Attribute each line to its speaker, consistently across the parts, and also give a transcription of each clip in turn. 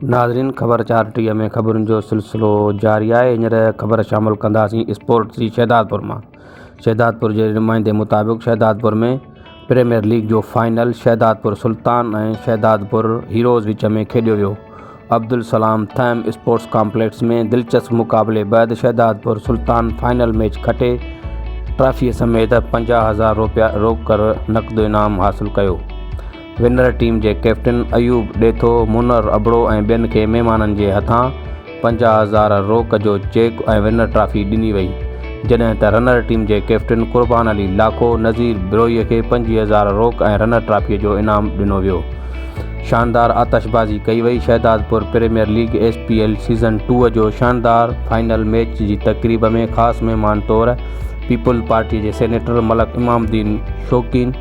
Speaker 1: नाज़रीन, ख़बर 4 में ख़बरुनि जो सिलसिलो जारी आहे। हींअर ख़बर शामिल कंदासीं स्पोर्ट्स जी शहदादपुर मां। शहदादपुर जे नुमाइंदे मुताबिक़ शहदादपुर में प्रीमियर लीग जो फाइनल शहदादपुर सुल्तान ऐं शहदादपुर हीरोज़ विच में खेॾियो वियो। अब्दुल सलाम थैम स्पोर्ट्स कॉम्प्लेक्स में दिलचस्प मुक़ाबले बैदि शहदादपुर सुल्तान फाइनल मैच खटे ट्रॉफी समेत 50,000 रुपया रोकड़ नक़द इनाम हासिल कयो। विनर टीम जे कैप्टन अयूब ॾेथो, मुनर अबड़ो ऐं ॿियनि खे महिमाननि जे हथां 50,000 रोक जो चेक ऐं विनर ट्रॉफी ॾिनी वई, जॾहिं त रनर टीम जे कैप्टन कुर्बान अली लाखो नज़ीर बिरोईअ खे 25,000 रोक ऐं रनर ट्रॉफीअ जो इनाम ॾिनो वियो। शानदार आतिशबाज़ी कई वई। Shahdadpur premier league SPL season 2 जो शानदार फाइनल मैच जी तक़रीब में ख़ासि महिमान तौरु पीपल पार्टी जे सेनेटर मलक इमामुद्दीन शौकीन,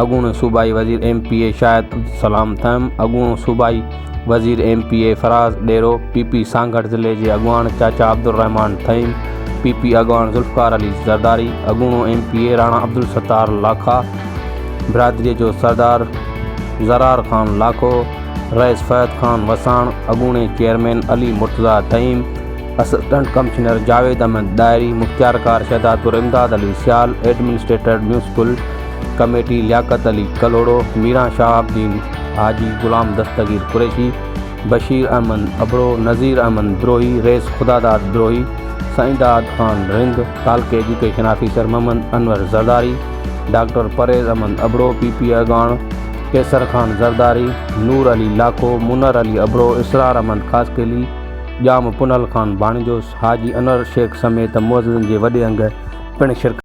Speaker 1: अॻूणो सूबाई वज़ीर MPA शाहिद अब्दुल सलाम थैम, अॻूणो सूबाई वज़ीर MPA फराज़ ॾेरो, PP सांगड़ ज़िले जे अॻवान चाचा अब्दुल रहमान थईम, PP अॻवान ज़ुल्फ़िकार अली ज़रदारी, अॻूणो MPA राणा अब्दुल सत्तार लाखा, बिरादरीअ जो सरदार ज़रार ख़ान लाखो, रईस फ़ैद ख़ान वसाण, अॻूणे chairman Ali Murtaza Theem, assistant commissioner Javed Ahmed Dairi, मुख़्तियारकार Shahdadpur Imdad Ali Sial, administrator municipal committee Liaquat Ali Kalhoro, Mira Shahabuddin Haji, Ghulam Dastagir Qureshi, Bashir Ahmed Abro, Nazir Ahmed Birohi, Rais Khudadad Birohi, Saeedad Khan Rind, तालके education officer Mohammad Anwar Zardari, doctor Parvez Ahmed Abro, PP अॻवान कैसर ख़ान ज़रदारी, नूर अली लाखो, मुनर अली अबड़ो, इसरार अहमद ख़ासकेली, ॼाम पुनल ख़ान भाणिजो, हाजी अनवर शेख समेत मुअज़्ज़िज़नि जे वॾे अंग पिणु शिरकत